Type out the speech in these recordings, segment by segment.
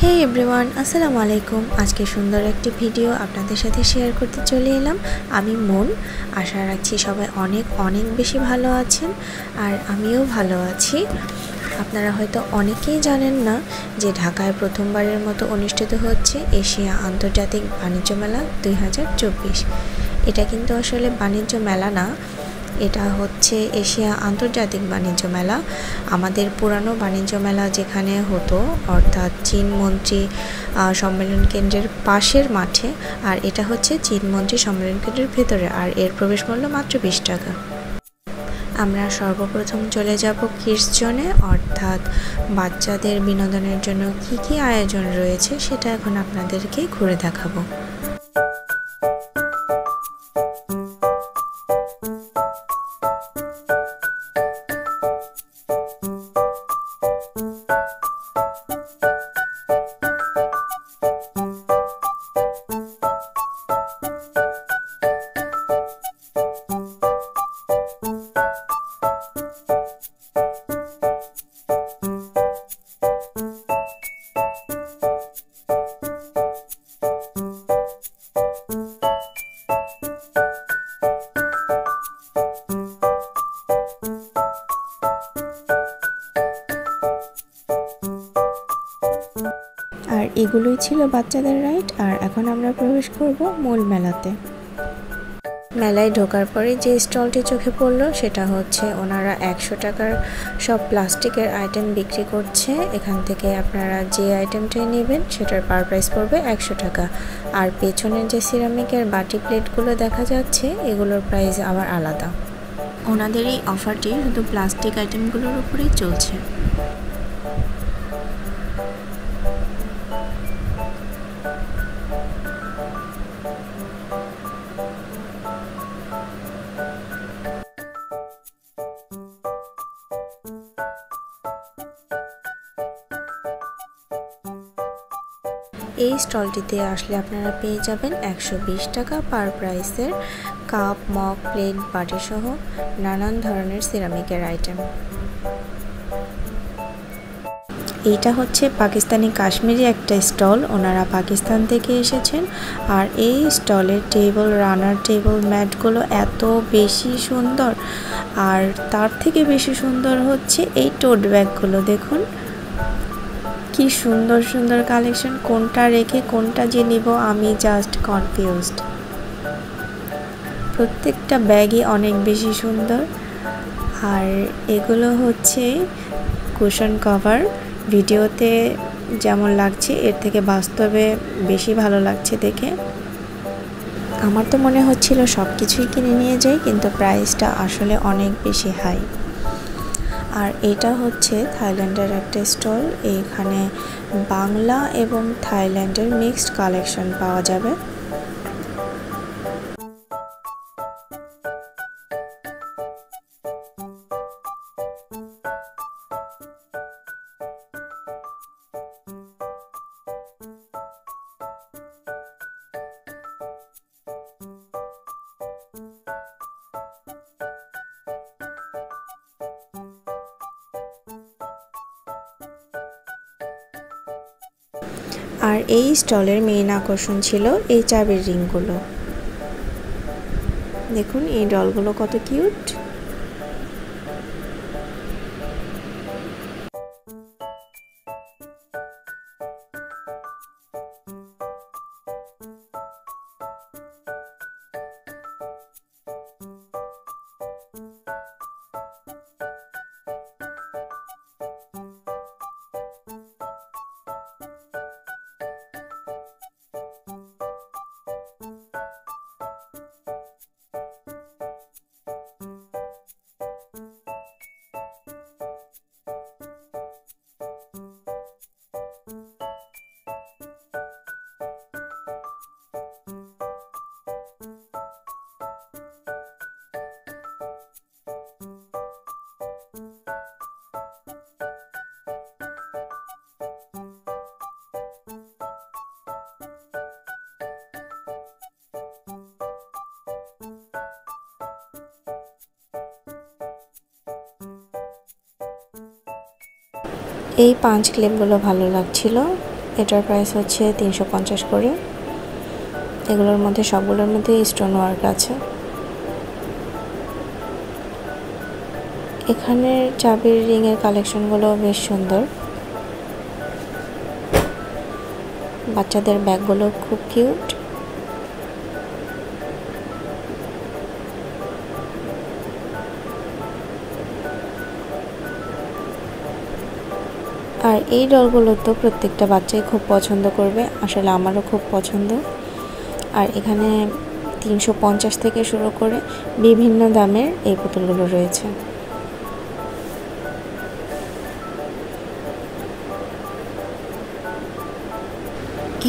Hey everyone আসসালামু আলাইকুম। আজকে সুন্দর একটি ভিডিও আপনাদের সাথে শেয়ার করতে চলে এলাম। আমি মন। আশা রাখছি সবাই অনেক অনেক বেশি ভালো আছেন আর আমিও ভালো আছি। আপনারা হয়তো অনেকেই জানেন না যে ঢাকায় প্রথমবারের মতো অনুষ্ঠিত হচ্ছে এশিয়া আন্তর্জাতিক বাণিজ্য মেলা 2024। এটা কিন্তু আসলে বাণিজ্য মেলা না, এটা হচ্ছে এশিয়া আন্তর্জাতিক বাণিজ্য মেলা। আমাদের পুরানো বাণিজ্য মেলা যেখানে হতো, অর্থাৎ চীন মন্ত্রী সম্মেলন কেন্দ্রের পাশের মাঠে, আর এটা হচ্ছে চীন মন্ত্রী সম্মেলন কেন্দ্রের ভেতরে, আর এর প্রবেশ মূল্য মাত্র 20 টাকা। আমরা সর্বপ্রথম চলে যাব কিডস জোনে, অর্থাৎ বাচ্চাদের বিনোদনের জন্য কি কি আয়োজন রয়েছে সেটা এখন আপনাদেরকে ঘুরে দেখাবো। আর এগুলোই ছিল বাচ্চাদের রাইড। আর এখন আমরা প্রবেশ করব মূল মেলাতে। মেলায় ঢোকার পরে যে স্টলটি চোখে পড়লো সেটা হচ্ছে ওনারা 100 টাকার সব প্লাস্টিকের আইটেম বিক্রি করছে। এখান থেকে আপনারা যে আইটেমটাই নেবেন সেটার পার প্রাইস পড়বে 100 টাকা। আর পেছনের যে সিরামিকের বাটি প্লেটগুলো দেখা যাচ্ছে এগুলোর প্রাইস আবার আলাদা। ওনাদের এই অফারটি শুধু প্লাস্টিক আইটেমগুলোর উপরেই চলছে। এই স্টলটিতে আসলে আপনারা পেয়ে যাবেন 120 টাকা পার প্রাইসের কাপ, মগ, প্লেট, বাটি সহ নানান ধরনের সিরামিকের আইটেম। এইটা হচ্ছে পাকিস্তানি কাশ্মীরি একটা স্টল, ওনারা পাকিস্তান থেকে এসেছেন। আর এই স্টলের টেবিল, রানার টেবিল ম্যাটগুলো এত বেশি সুন্দর, আর তার থেকে বেশি সুন্দর হচ্ছে এই টোট ব্যাগগুলো। দেখুন কি সুন্দর সুন্দর কালেকশন, কোনটা রেখে কোনটা যে নিব আমি জাস্ট কনফিউজড। প্রত্যেকটা ব্যাগই অনেক বেশি সুন্দর। আর এগুলো হচ্ছে কুশন কভার। ভিডিওতে যেমন লাগছে এর থেকে বাস্তবে বেশি ভালো লাগছে দেখে। আমার তো মনে হচ্ছিল সব কিছুই কিনে নিয়ে যাই, কিন্তু প্রাইসটা আসলে অনেক বেশি হাই। আর এটা হচ্ছে থাইল্যান্ডের একটা স্টল। এইখানে বাংলা এবং থাইল্যান্ডের মিক্সড কালেকশন পাওয়া যাবে। আর এই স্টলের মেইন আকর্ষণ ছিল এই চাবির রিংগুলো। দেখুন এই ডলগুলো কত কিউট। এই পাঁচ ক্লিপগুলো ভালো লাগছিল। এটার প্রাইস হচ্ছে 350 করে। এগুলোর মধ্যে সবগুলোর মধ্যে স্টোন ওয়ার্ক আছে। এখানে চাবির রিংয়ের কালেকশনগুলো বেশ সুন্দর। বাচ্চাদের ব্যাগগুলো খুব কিউট। আর এই ডলগুলো তো প্রত্যেকটা বাচ্চাই খুব পছন্দ করবে, আসলে আমারও খুব পছন্দ। আর এখানে 350 থেকে শুরু করে বিভিন্ন দামের এই পুতুলগুলো রয়েছে।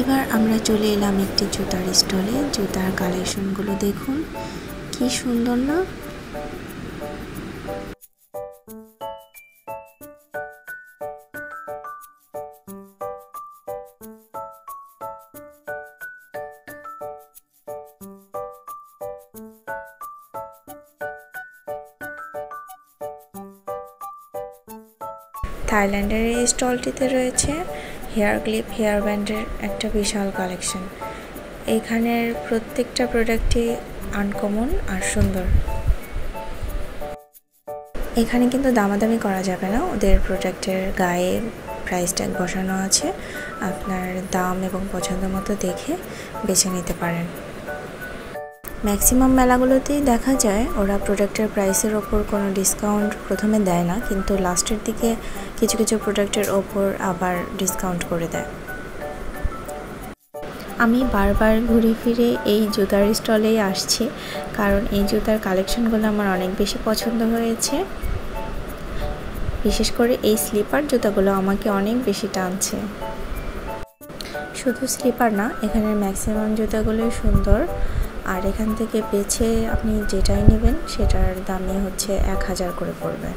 এবার আমরা চলে এলাম একটি জুতার স্টলে। জুতার কালেকশনগুলো দেখুন, কি সুন্দর না? থাইল্যান্ডের এই স্টলটিতে রয়েছে হেয়ার ক্লিপ, হেয়ার ব্যান্ডের একটা বিশাল কালেকশন। এখানের প্রত্যেকটা প্রোডাক্টই আনকমন আর সুন্দর। এখানে কিন্তু দামাদামি করা যাবে না, ওদের প্রোডাক্টের গায়ে প্রাইস ট্যাগ বসানো আছে। আপনার দাম এবং পছন্দ মতো দেখে বেছে নিতে পারেন। ম্যাক্সিমাম মেলাগুলোতেই দেখা যায় ওরা প্রোডাক্টের প্রাইসের ওপর কোনো ডিসকাউন্ট প্রথমে দেয় না, কিন্তু লাস্টের দিকে কিছু কিছু প্রোডাক্টের ওপর আবার ডিসকাউন্ট করে দেয়। আমি বারবার ঘুরে ফিরে এই জুতার স্টলেই আসছি, কারণ এই জুতার কালেকশনগুলো আমার অনেক বেশি পছন্দ হয়েছে। বিশেষ করে এই স্লিপার জুতাগুলো আমাকে অনেক বেশি টানছে। শুধু স্লিপার না, এখানের ম্যাক্সিমাম জুতাগুলোই সুন্দর। আর এখান থেকে বেছে আপনি যেটাই নেবেন সেটার দামই হচ্ছে 1000 করে পড়বে।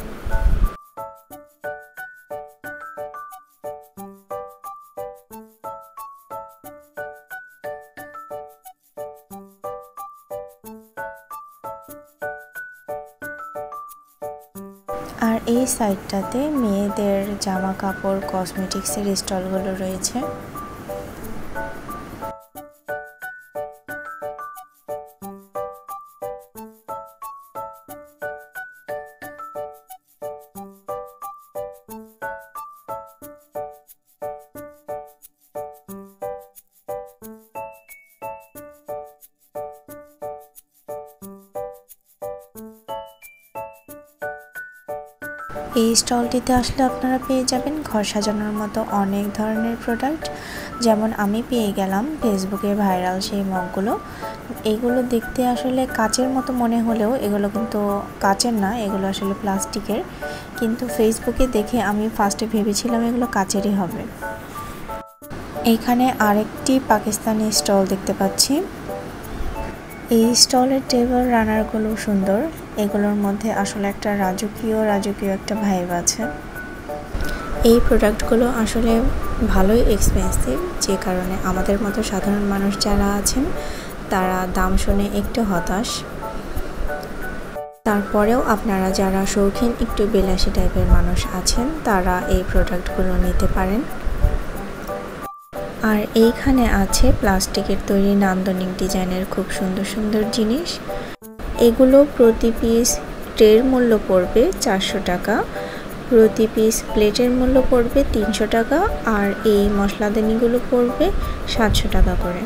আর এই সাইডটাতে মেয়েদের জামা কাপড়, কসমেটিক্সের স্টলগুলো রয়েছে। এই স্টলটিতে আসলে আপনারা পেয়ে যাবেন ঘর সাজানোর মতো অনেক ধরনের প্রোডাক্ট। যেমন আমি পেয়ে গেলাম ফেসবুকে ভাইরাল সেই মগগুলো। এইগুলো দেখতে আসলে কাচের মতো মনে হলেও এগুলো কিন্তু কাচের না, এগুলো আসলে প্লাস্টিকের। কিন্তু ফেসবুকে দেখে আমি ফার্স্টে ভেবেছিলাম এগুলো কাচেরই হবে। এইখানে আরেকটি পাকিস্তানি স্টল দেখতে পাচ্ছি। এই স্টলের টেবিল রানারগুলো সুন্দর। এগুলোর মধ্যে আসলে একটা রাজকীয় একটা ভাইব আছে। এই প্রোডাক্টগুলো আসলে ভালোই এক্সপেন্সিভ, যে কারণে আমাদের মতো সাধারণ মানুষ যারা আছেন তারা দাম শুনে একটু হতাশ। তারপরেও আপনারা যারা শৌখিন একটু বিলাসী টাইপের মানুষ আছেন তারা এই প্রোডাক্টগুলো নিতে পারেন। আর এইখানে আছে প্লাস্টিকের তৈরি নান্দনিক ডিজাইনের খুব সুন্দর সুন্দর জিনিস। এগুলো প্রতি পিস ট্রের মূল্য পড়বে 400 টাকা, প্রতি পিস প্লেটের মূল্য পড়বে 300 টাকা, আর এই মশলাদানিগুলো পড়বে 700 টাকা করে।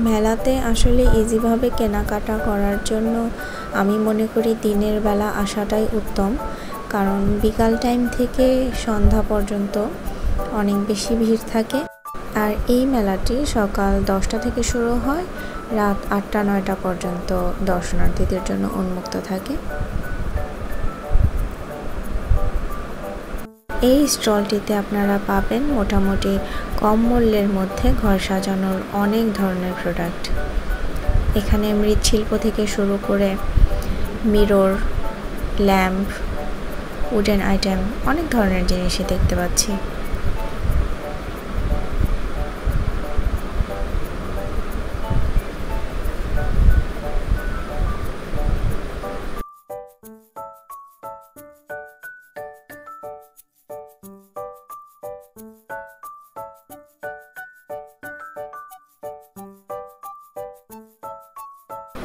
মেলাতে আসলে ইজিভাবে কেনাকাটা করার জন্য আমি মনে করি দিনের বেলা আসাটাই উত্তম, কারণ বিকাল টাইম থেকে সন্ধ্যা পর্যন্ত অনেক বেশি ভিড় থাকে। আর এই মেলাটি সকাল 10টা থেকে শুরু হয়, রাত 8টা-9টা পর্যন্ত দর্শনার্থীদের জন্য উন্মুক্ত থাকে। এই স্টলটিতে আপনারা পাবেন মোটামুটি কম মূল্যের মধ্যে ঘর সাজানোর অনেক ধরনের প্রোডাক্ট। এখানে মৃৎশিল্প থেকে শুরু করে মিরর, ল্যাম্প, উডেন আইটেম অনেক ধরনের জিনিসই দেখতে পাচ্ছি।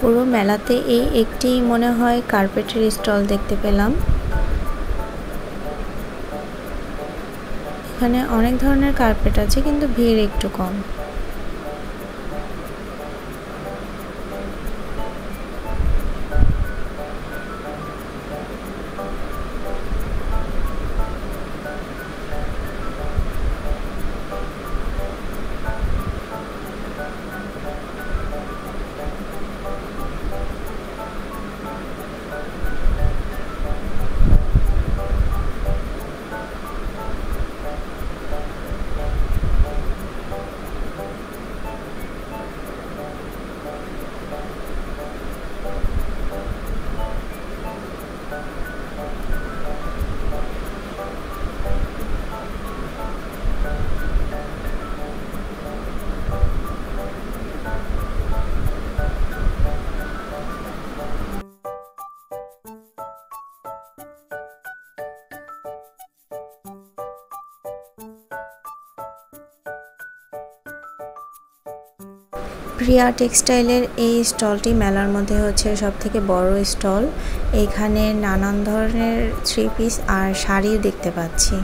পুরো মেলাতে এই একটি মনে হয় কার্পেটের স্টল দেখতে পেলাম। এখানে অনেক ধরনের কার্পেট আছে, কিন্তু ভিড় একটু কম। প্রিয়া টেক্সটাইলের এই স্টলটি মেলার মধ্যে হচ্ছে সবথেকে বড় স্টল। এখানে নানান ধরনের থ্রি পিস আর শাড়ি দেখতে পাচ্ছি।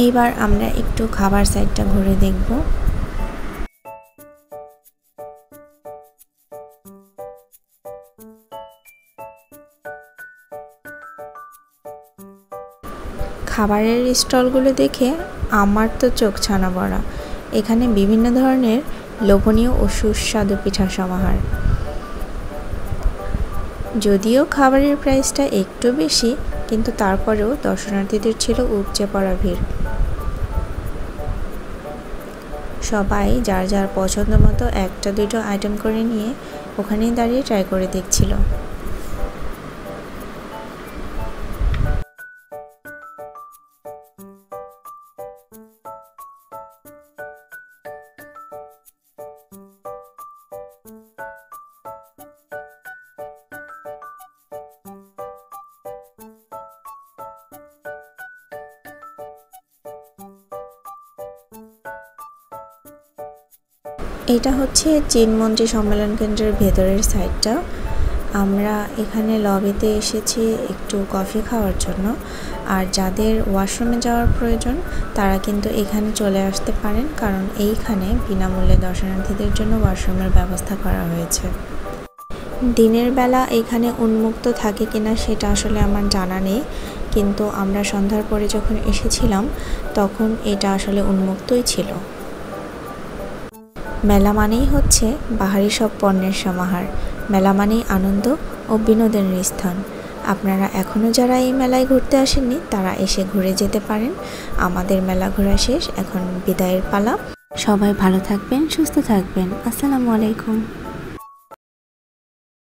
এইবার আমরা একটু খাবার সাইডটা ঘুরে দেখব। খাবারের স্টলগুলো দেখে আমার তো চোখ ছানা বড়া। এখানে বিভিন্ন ধরনের লোভনীয় ও সুস্বাদু পিঠার সমাহার। যদিও খাবারের প্রাইসটা একটু বেশি, কিন্তু তারপরেও দর্শনার্থীদের ছিল উপচে পড়া ভিড়। সবাই যার যার পছন্দ মতো একটা দুটো আইটেম করে নিয়ে ওখানেই দাঁড়িয়ে ট্রাই করে দেখছিল। এটা হচ্ছে চীন মন্ত্রী সম্মেলন কেন্দ্রের ভেতরের সাইডটা। আমরা এখানে লবিতে এসেছি একটু কফি খাওয়ার জন্য। আর যাদের ওয়াশরুমে যাওয়ার প্রয়োজন তারা কিন্তু এখানে চলে আসতে পারেন, কারণ এইখানে বিনামূল্যে দর্শনার্থীদের জন্য ওয়াশরুমের ব্যবস্থা করা হয়েছে। দিনের বেলা এখানে উন্মুক্ত থাকে কিনা সেটা আসলে আমার জানা নেই, কিন্তু আমরা সন্ধ্যার পরে যখন এসেছিলাম তখন এটা আসলে উন্মুক্তই ছিল। মেলা মানেই হচ্ছে বাহারি সব পণ্যের সমাহার। মেলা মানেই আনন্দ ও বিনোদনের স্থান। আপনারা এখনও যারা এই মেলায় ঘুরতে আসেননি তারা এসে ঘুরে যেতে পারেন। আমাদের মেলা ঘোরা শেষ, এখন বিদায়ের পালা। সবাই ভালো থাকবেন, সুস্থ থাকবেন। আসসালামু আলাইকুম।